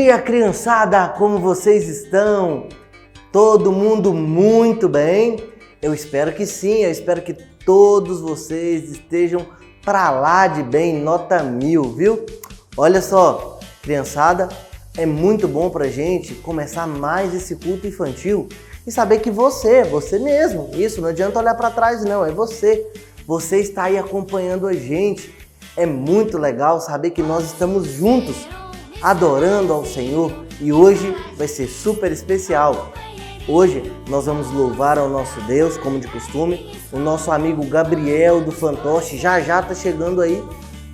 dia, criançada! Como vocês estão? Todo mundo muito bem? Eu espero que sim, eu espero que todos vocês estejam pra lá de bem, nota 1000, viu? Olha só, criançada, é muito bom pra gente começar mais esse culto infantil e saber que você mesmo, isso, não adianta olhar pra trás não, é você. Você está aí acompanhando a gente. É muito legal saber que nós estamos juntos, adorando ao Senhor, e hoje vai ser super especial. Hoje nós vamos louvar ao nosso Deus, como de costume. O nosso amigo Gabriel do Fantoche já está chegando aí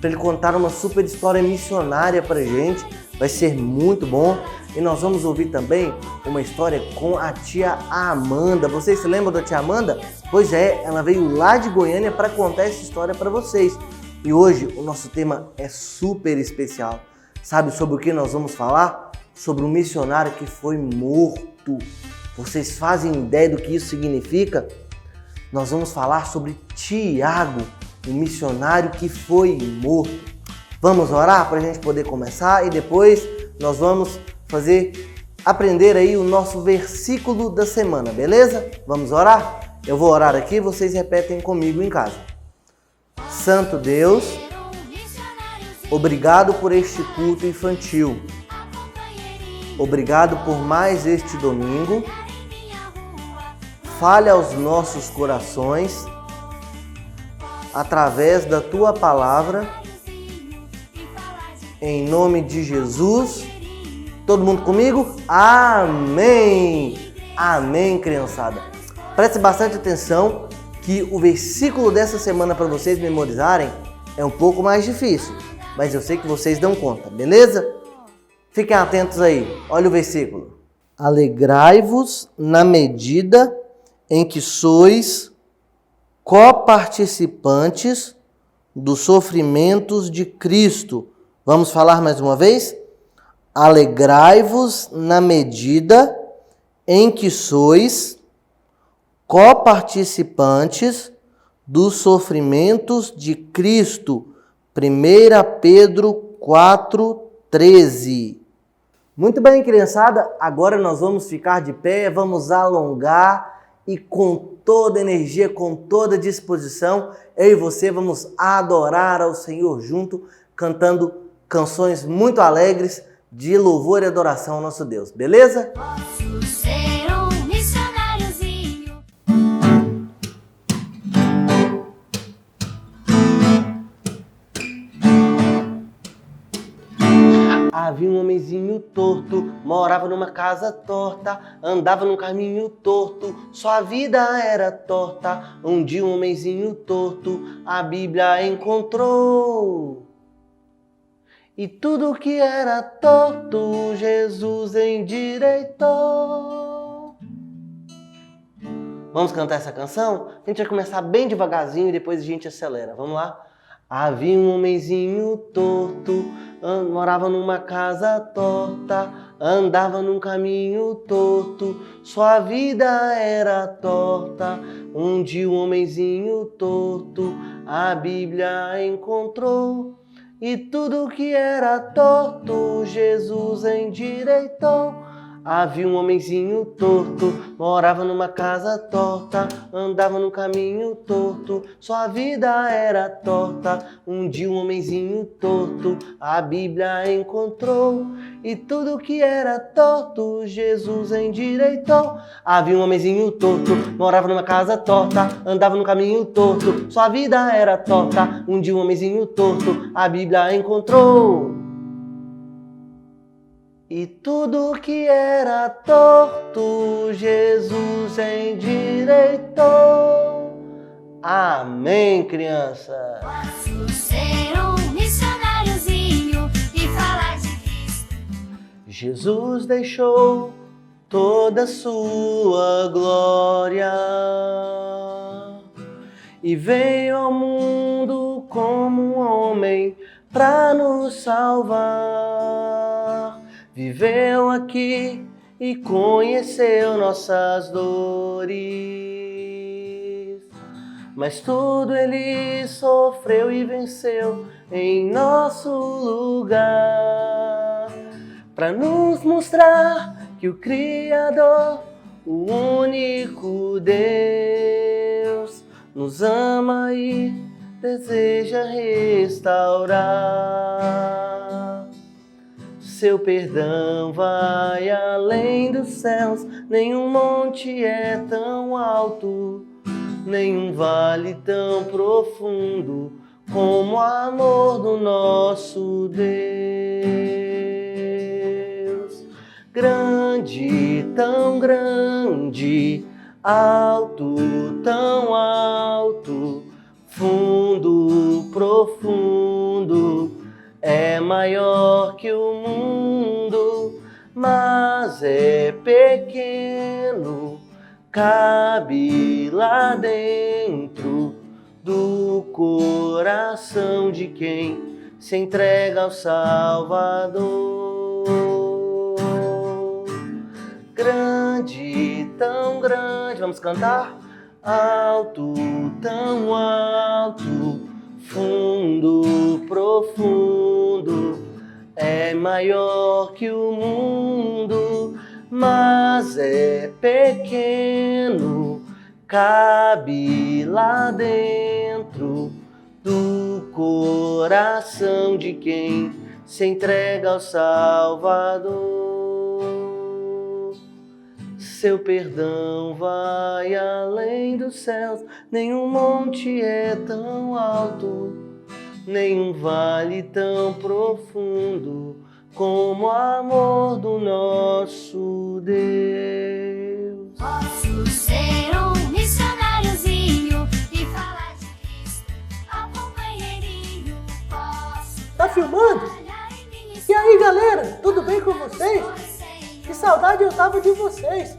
para ele contar uma super história missionária para a gente. Vai ser muito bom. E nós vamos ouvir também uma história com a tia Amanda. Vocês se lembram da tia Amanda? Pois é, ela veio lá de Goiânia para contar essa história para vocês. E hoje o nosso tema é super especial. Sabe sobre o que nós vamos falar? Sobre um missionário que foi morto. Vocês fazem ideia do que isso significa? Nós vamos falar sobre Tiago, um missionário que foi morto. Vamos orar para a gente poder começar e depois nós vamos aprender aí o nosso versículo da semana, beleza? Vamos orar? Eu vou orar aqui, vocês repetem comigo em casa. Santo Deus, obrigado por este culto infantil. Obrigado por mais este domingo. Fale aos nossos corações através da tua palavra. Em nome de Jesus. Todo mundo comigo? Amém! Amém, criançada. Preste bastante atenção que o versículo dessa semana para vocês memorizarem é um pouco mais difícil, mas eu sei que vocês dão conta, beleza? Fiquem atentos aí. Olha o versículo. Alegrai-vos na medida em que sois coparticipantes dos sofrimentos de Cristo. Vamos falar mais uma vez? Alegrai-vos na medida em que sois coparticipantes dos sofrimentos de Cristo. 1 Pedro 4:13. Muito bem, criançada, agora nós vamos ficar de pé, vamos alongar e com toda energia, com toda disposição, eu e você vamos adorar ao Senhor junto, cantando canções muito alegres de louvor e adoração ao nosso Deus, beleza? Posso ser um missionáriozinho. Havia um homenzinho torto, morava numa casa torta, andava num caminho torto, sua vida era torta. Um dia um homenzinho torto, a Bíblia encontrou. E tudo que era torto, Jesus endireitou. Vamos cantar essa canção? A gente vai começar bem devagarzinho e depois a gente acelera. Vamos lá? Havia um homenzinho torto, morava numa casa torta, andava num caminho torto, sua vida era torta. Um dia um homenzinho torto, a Bíblia encontrou. E tudo que era torto, Jesus endireitou. Havia um homenzinho torto, morava numa casa torta, andava no caminho torto, sua vida era torta. Um dia um homenzinho torto, a Bíblia encontrou. E tudo que era torto, Jesus endireitou. Havia um homenzinho torto, morava numa casa torta, andava no caminho torto, sua vida era torta. Um dia um homenzinho torto, a Bíblia encontrou. E tudo que era torto, Jesus endireitou. Amém, criança? Posso ser um missionáriozinho e falar de Cristo. Jesus deixou toda a sua glória e veio ao mundo como um homem para nos salvar. Viveu aqui e conheceu nossas dores, mas tudo ele sofreu e venceu em nosso lugar. para nos mostrar que o Criador, o único Deus, nos ama e deseja restaurar. Seu perdão vai além dos céus, nenhum monte é tão alto, nenhum vale tão profundo como o amor do nosso Deus. Grande, tão grande, alto, tão alto, fundo, profundo, é maior que o mundo, mas é pequeno, cabe lá dentro do coração de quem se entrega ao Salvador. Grande, tão grande, vamos cantar? Alto, tão alto, fundo, profundo, é maior que o mundo, mas é pequeno, cabe lá dentro do coração de quem se entrega ao Salvador. Seu perdão vai além dos céus, nenhum monte é tão alto, nenhum vale tão profundo como o amor do nosso Deus. Posso ser um missionáriozinho e falar de Cristo ao companheirinho. Posso Tá filmando? trabalhar em minha E aí, galera, tudo bem com vocês? escola. Que saudade eu tava de vocês.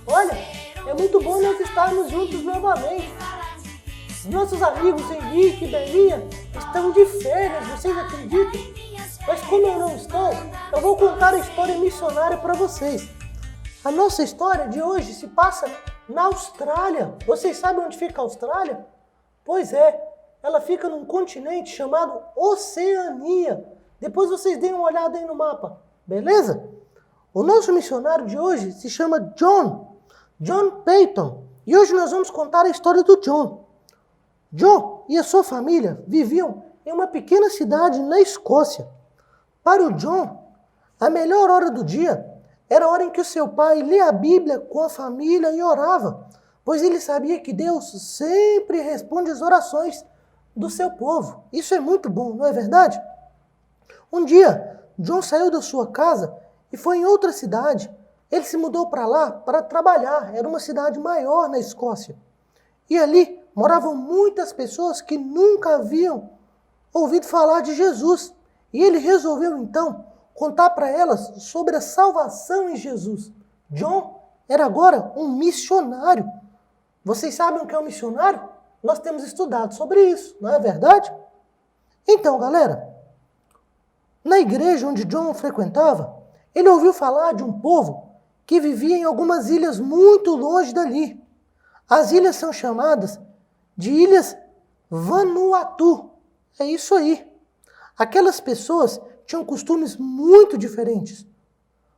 Olha, é muito bom nós estarmos juntos novamente. Nossos amigos Henrique e Belinha estão de férias, vocês acreditam? Mas como eu não estou, eu vou contar a história missionária para vocês. A nossa história de hoje se passa na Austrália. Vocês sabem onde fica a Austrália? Pois é, ela fica num continente chamado Oceania. Depois vocês deem uma olhada aí no mapa, beleza? O nosso missionário de hoje se chama John Peyton. E hoje nós vamos contar a história do John. John e a sua família viviam em uma pequena cidade na Escócia. Para o John, a melhor hora do dia era a hora em que o seu pai lia a Bíblia com a família e orava, pois ele sabia que Deus sempre responde às orações do seu povo. Isso é muito bom, não é verdade? Um dia, John saiu da sua casa e foi em outra cidade. Ele se mudou para lá para trabalhar. Era uma cidade maior na Escócia. E ali moravam muitas pessoas que nunca haviam ouvido falar de Jesus. E ele resolveu então contar para elas sobre a salvação em Jesus. John era agora um missionário. Vocês sabem o que é um missionário? Nós temos estudado sobre isso, não é verdade? Então, galera, na igreja onde John frequentava, ele ouviu falar de um povo que vivia em algumas ilhas muito longe dali. As ilhas são chamadas de Ilhas Vanuatu. É isso aí. Aquelas pessoas tinham costumes muito diferentes,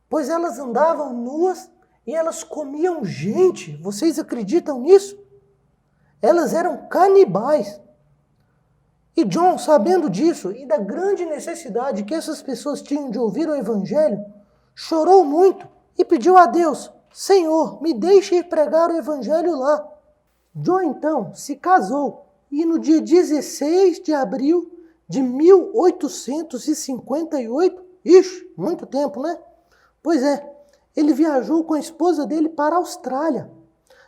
pois elas andavam nuas e elas comiam gente. Vocês acreditam nisso? Elas eram canibais. E John, sabendo disso e da grande necessidade que essas pessoas tinham de ouvir o Evangelho, chorou muito e pediu a Deus: Senhor, me deixe ir pregar o Evangelho lá. John então se casou e no dia 16 de abril de 1858, muito tempo, né? Pois é, ele viajou com a esposa dele para a Austrália.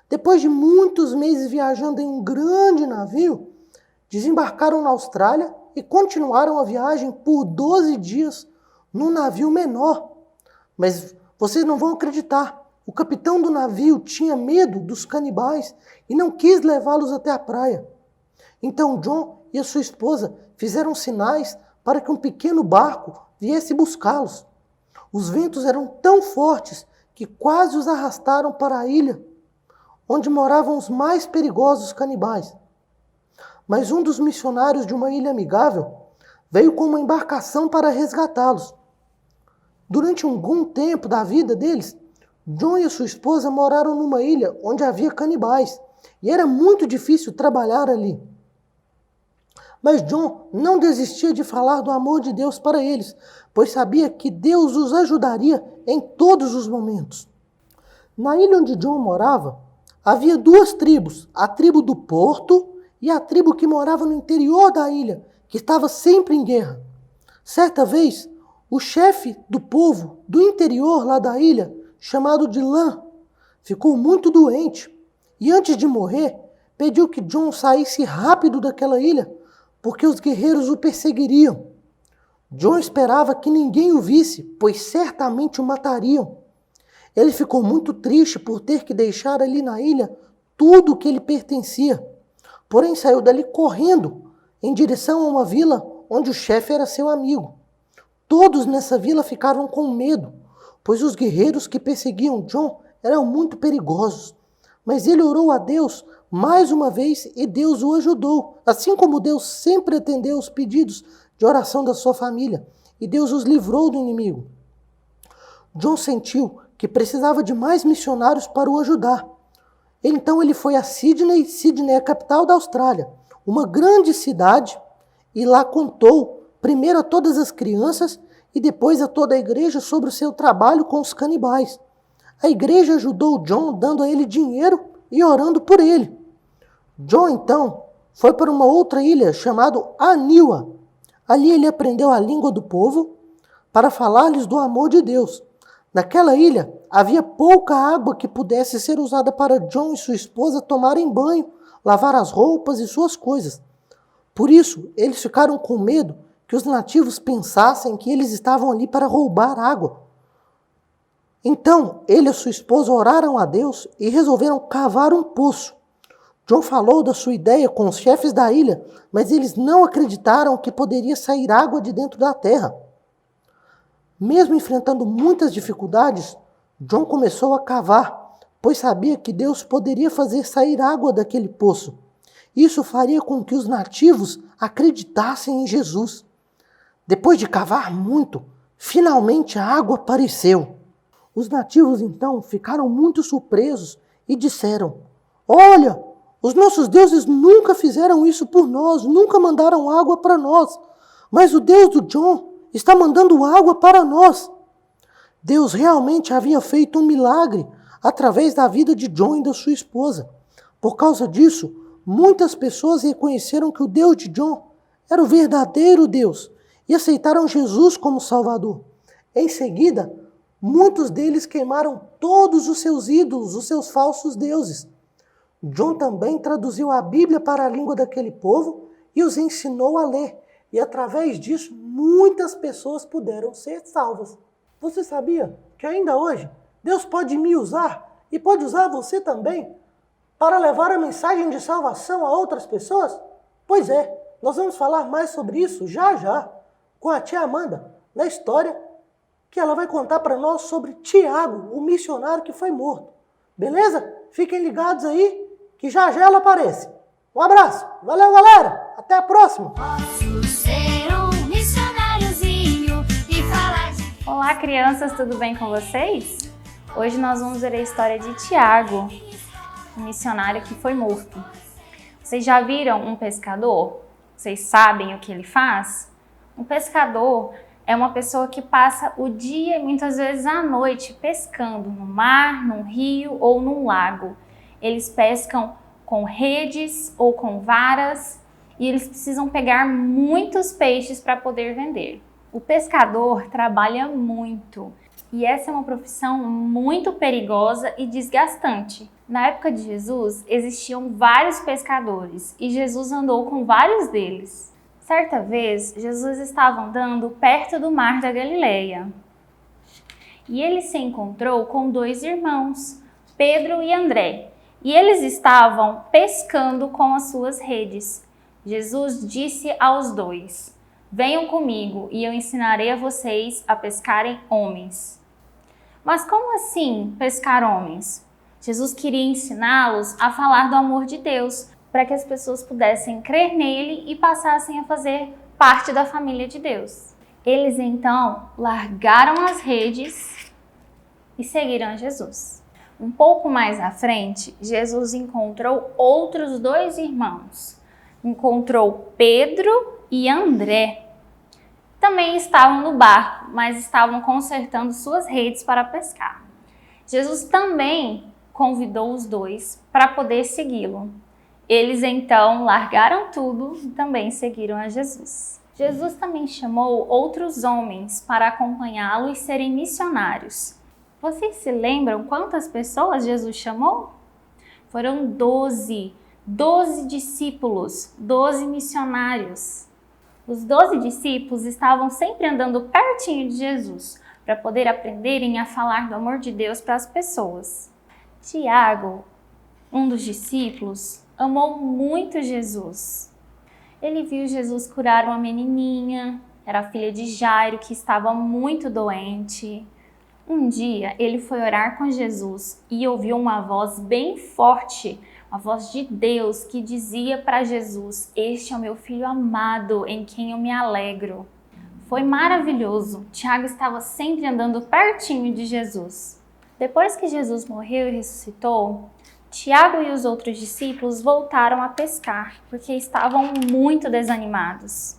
Depois de muitos meses viajando em um grande navio, desembarcaram na Austrália e continuaram a viagem por 12 dias num navio menor. Mas vocês não vão acreditar. O capitão do navio tinha medo dos canibais e não quis levá-los até a praia. Então John e a sua esposa fizeram sinais para que um pequeno barco viesse buscá-los. Os ventos eram tão fortes que quase os arrastaram para a ilha, onde moravam os mais perigosos canibais. Mas um dos missionários de uma ilha amigável veio com uma embarcação para resgatá-los. Durante um bom tempo da vida deles, John e a sua esposa moraram numa ilha onde havia canibais e era muito difícil trabalhar ali. Mas John não desistia de falar do amor de Deus para eles, pois sabia que Deus os ajudaria em todos os momentos. Na ilha onde John morava, havia duas tribos, a tribo do porto e a tribo que morava no interior da ilha, que estava sempre em guerra. Certa vez, o chefe do povo do interior lá da ilha, chamado de Lã, ficou muito doente e antes de morrer, pediu que John saísse rápido daquela ilha, porque os guerreiros o perseguiriam. John esperava que ninguém o visse, pois certamente o matariam. Ele ficou muito triste por ter que deixar ali na ilha tudo o que lhe pertencia. Porém, saiu dali correndo em direção a uma vila onde o chefe era seu amigo. Todos nessa vila ficaram com medo, pois os guerreiros que perseguiam John eram muito perigosos. Mas ele orou a Deus mais uma vez e Deus o ajudou, assim como Deus sempre atendeu os pedidos de oração da sua família, e Deus os livrou do inimigo. John sentiu que precisava de mais missionários para o ajudar. Então ele foi a Sydney. Sydney é a capital da Austrália, uma grande cidade, e lá contou primeiro a todas as crianças e depois a toda a igreja sobre o seu trabalho com os canibais. A igreja ajudou John, dando a ele dinheiro e orando por ele. John, então, foi para uma outra ilha chamada Aniwa. Ali ele aprendeu a língua do povo para falar-lhes do amor de Deus. Naquela ilha, havia pouca água que pudesse ser usada para John e sua esposa tomarem banho, lavar as roupas e suas coisas. Por isso, eles ficaram com medo que os nativos pensassem que eles estavam ali para roubar água. Então, ele e sua esposa oraram a Deus e resolveram cavar um poço. John falou da sua ideia com os chefes da ilha, mas eles não acreditaram que poderia sair água de dentro da terra. Mesmo enfrentando muitas dificuldades, John começou a cavar, pois sabia que Deus poderia fazer sair água daquele poço. Isso faria com que os nativos acreditassem em Jesus. Depois de cavar muito, finalmente a água apareceu. Os nativos então ficaram muito surpresos e disseram: "Olha, os nossos deuses nunca fizeram isso por nós, nunca mandaram água para nós, mas o Deus do John está mandando água para nós." Deus realmente havia feito um milagre através da vida de John e da sua esposa. Por causa disso, muitas pessoas reconheceram que o Deus de John era o verdadeiro Deus e aceitaram Jesus como Salvador. Em seguida, muitos deles queimaram todos os seus ídolos, os seus falsos deuses. John também traduziu a Bíblia para a língua daquele povo e os ensinou a ler. E através disso, muitas pessoas puderam ser salvas. Você sabia que ainda hoje Deus pode me usar e pode usar você também para levar a mensagem de salvação a outras pessoas? Pois é, nós vamos falar mais sobre isso já já com a tia Amanda, na história que ela vai contar para nós sobre Tiago, o missionário que foi morto. Beleza? Fiquem ligados aí que já já ela aparece. Um abraço, valeu galera, até a próxima! Posso ser um missionáriozinho e falar de... Olá crianças, tudo bem com vocês? Hoje nós vamos ver a história de Tiago, um missionário que foi morto. Vocês já viram um pescador? Vocês sabem o que ele faz? Um pescador é uma pessoa que passa o dia e muitas vezes a noite pescando no mar, num rio ou num lago. Eles pescam com redes ou com varas e eles precisam pegar muitos peixes para poder vender. O pescador trabalha muito e essa é uma profissão muito perigosa e desgastante. Na época de Jesus, existiam vários pescadores e Jesus andou com vários deles. Certa vez, Jesus estava andando perto do mar da Galileia e ele se encontrou com dois irmãos, Pedro e André, e eles estavam pescando com as suas redes. Jesus disse aos dois: "Venham comigo e eu ensinarei a vocês a pescarem homens." Mas como assim pescar homens? Jesus queria ensiná-los a falar do amor de Deus, para que as pessoas pudessem crer nele e passassem a fazer parte da família de Deus. Eles então largaram as redes e seguiram Jesus. Um pouco mais à frente, Jesus encontrou outros 2 irmãos. Encontrou Pedro e André. Também estavam no barco, mas estavam consertando suas redes para pescar. Jesus também convidou os 2 para poder segui-lo. Eles então largaram tudo e também seguiram a Jesus. Jesus também chamou outros homens para acompanhá-lo e serem missionários. Vocês se lembram quantas pessoas Jesus chamou? Foram 12 discípulos, 12 missionários. Os 12 discípulos estavam sempre andando pertinho de Jesus para poder aprenderem a falar do amor de Deus para as pessoas. Tiago, um dos discípulos, amou muito Jesus. Ele viu Jesus curar uma menininha, era a filha de Jairo, que estava muito doente. Um dia, ele foi orar com Jesus e ouviu uma voz bem forte, uma voz de Deus que dizia para Jesus: "Este é o meu filho amado, em quem eu me alegro." Foi maravilhoso. Tiago estava sempre andando pertinho de Jesus. Depois que Jesus morreu e ressuscitou, Tiago e os outros discípulos voltaram a pescar, porque estavam muito desanimados.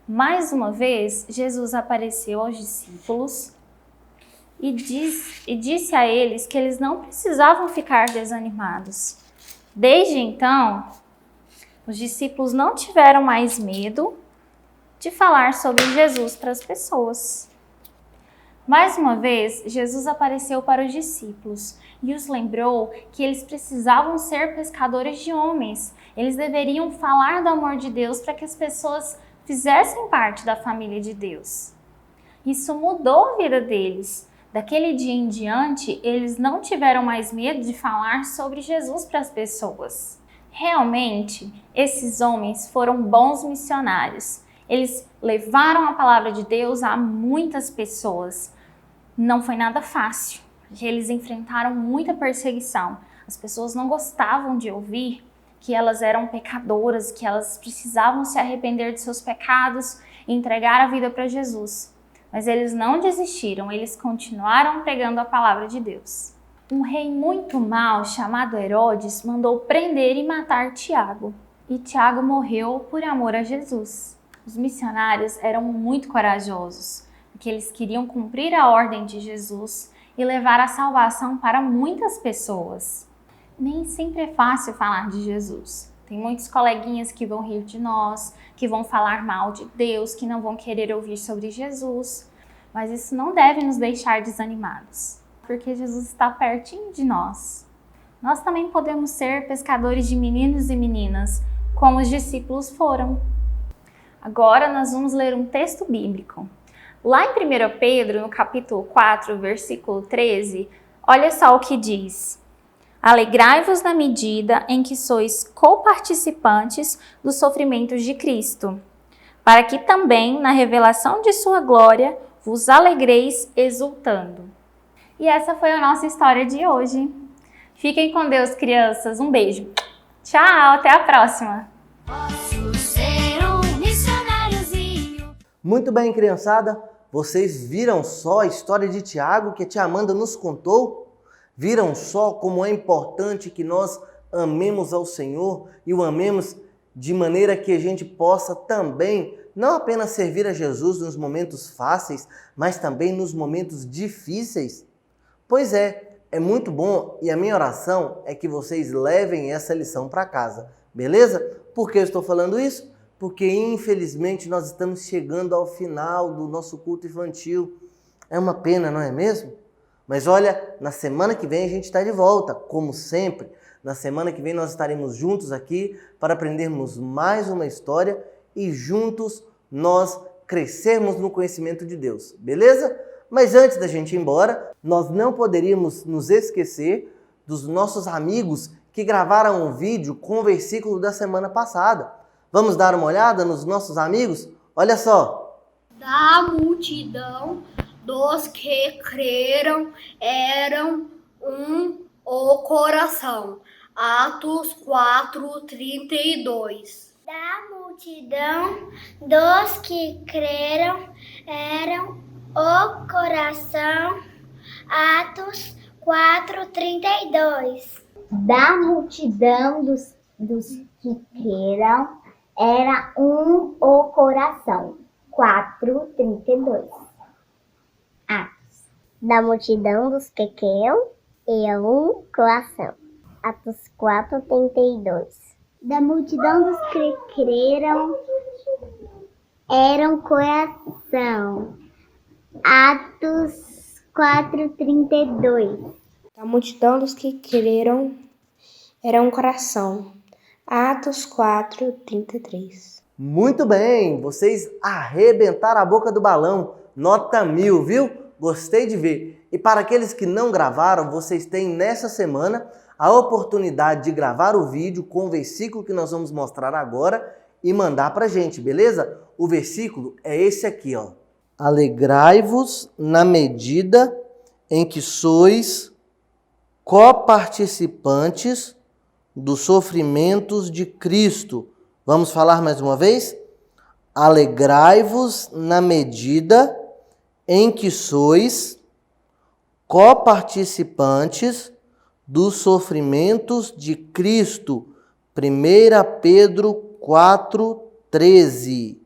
Mais uma vez, Jesus apareceu aos discípulos e disse a eles que eles não precisavam ficar desanimados. Desde então, os discípulos não tiveram mais medo de falar sobre Jesus para as pessoas. Mais uma vez, Jesus apareceu para os discípulos e os lembrou que eles precisavam ser pescadores de homens. Eles deveriam falar do amor de Deus para que as pessoas fizessem parte da família de Deus. Isso mudou a vida deles. Daquele dia em diante, eles não tiveram mais medo de falar sobre Jesus para as pessoas. Realmente, esses homens foram bons missionários. Eles levaram a palavra de Deus a muitas pessoas. Não foi nada fácil. Eles enfrentaram muita perseguição. As pessoas não gostavam de ouvir que elas eram pecadoras, que elas precisavam se arrepender de seus pecados e entregar a vida para Jesus. Mas eles não desistiram, eles continuaram pregando a palavra de Deus. Um rei muito mau, chamado Herodes, mandou prender e matar Tiago. E Tiago morreu por amor a Jesus. Os missionários eram muito corajosos, porque eles queriam cumprir a ordem de Jesus e levar a salvação para muitas pessoas. Nem sempre é fácil falar de Jesus. Tem muitos coleguinhas que vão rir de nós, que vão falar mal de Deus, que não vão querer ouvir sobre Jesus. Mas isso não deve nos deixar desanimados, porque Jesus está pertinho de nós. Nós também podemos ser pescadores de meninos e meninas, como os discípulos foram. Agora nós vamos ler um texto bíblico. Lá em 1 Pedro, no capítulo 4, versículo 13, olha só o que diz: "Alegrai-vos na medida em que sois coparticipantes dos sofrimentos de Cristo, para que também, na revelação de sua glória, vos alegreis exultando." E essa foi a nossa história de hoje. Fiquem com Deus, crianças. Um beijo. Tchau, até a próxima. Posso ser um missionáriozinho. Muito bem, criançada. Vocês viram só a história de Tiago que a tia Amanda nos contou? Viram só como é importante que nós amemos ao Senhor e o amemos de maneira que a gente possa também não apenas servir a Jesus nos momentos fáceis, mas também nos momentos difíceis? Pois é muito bom e a minha oração é que vocês levem essa lição para casa, beleza? Por que eu estou falando isso? Porque infelizmente nós estamos chegando ao final do nosso culto infantil. É uma pena, não é mesmo? Mas olha, na semana que vem a gente está de volta, como sempre. Na semana que vem nós estaremos juntos aqui para aprendermos mais uma história e juntos nós crescermos no conhecimento de Deus, beleza? Mas antes da gente ir embora, nós não poderíamos nos esquecer dos nossos amigos que gravaram um vídeo com o versículo da semana passada. Vamos dar uma olhada nos nossos amigos? Olha só. Da multidão dos que creram eram o coração. Atos 4:32. Da multidão dos que creram eram o coração. Atos 4:32. Da multidão dos que creram era o coração. 4:32. Atos. Da multidão dos que creram era um coração. Atos 4:32. Da multidão dos que creram era um coração. Atos 4:32. Da multidão dos que creram era um coração. Atos 4:33. Muito bem, vocês arrebentaram a boca do balão. Nota 1000, viu? Gostei de ver. E para aqueles que não gravaram, vocês têm nessa semana a oportunidade de gravar o vídeo com o versículo que nós vamos mostrar agora e mandar pra gente, beleza? O versículo é esse aqui, ó. Alegrai-vos na medida em que sois coparticipantes dos sofrimentos de Cristo. Vamos falar mais uma vez? Alegrai-vos na medida em que sois coparticipantes dos sofrimentos de Cristo. 1 Pedro 4:13.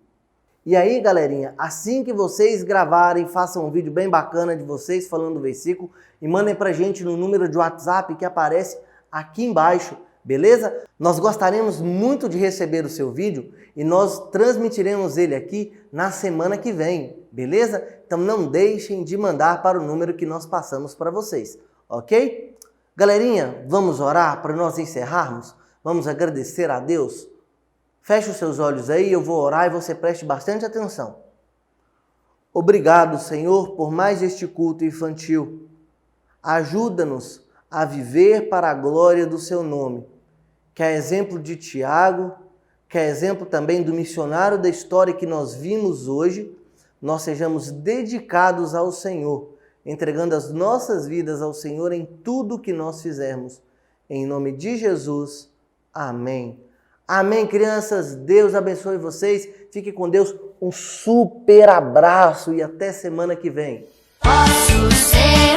E aí, galerinha, assim que vocês gravarem, façam um vídeo bem bacana de vocês falando o versículo e mandem pra gente no número de WhatsApp que aparece aqui embaixo, beleza? Nós gostaríamos muito de receber o seu vídeo e nós transmitiremos ele aqui na semana que vem, beleza? Então não deixem de mandar para o número que nós passamos para vocês, ok? Galerinha, vamos orar para nós encerrarmos? Vamos agradecer a Deus? Feche os seus olhos aí, eu vou orar e você preste bastante atenção. Obrigado, Senhor, por mais este culto infantil. Ajuda-nos a viver para a glória do seu nome. Que é exemplo de Tiago, que é exemplo também do missionário da história que nós vimos hoje, nós sejamos dedicados ao Senhor, entregando as nossas vidas ao Senhor em tudo que nós fizermos. Em nome de Jesus, amém. Amém, crianças. Deus abençoe vocês. Fiquem com Deus. Um super abraço e até semana que vem. Posso ser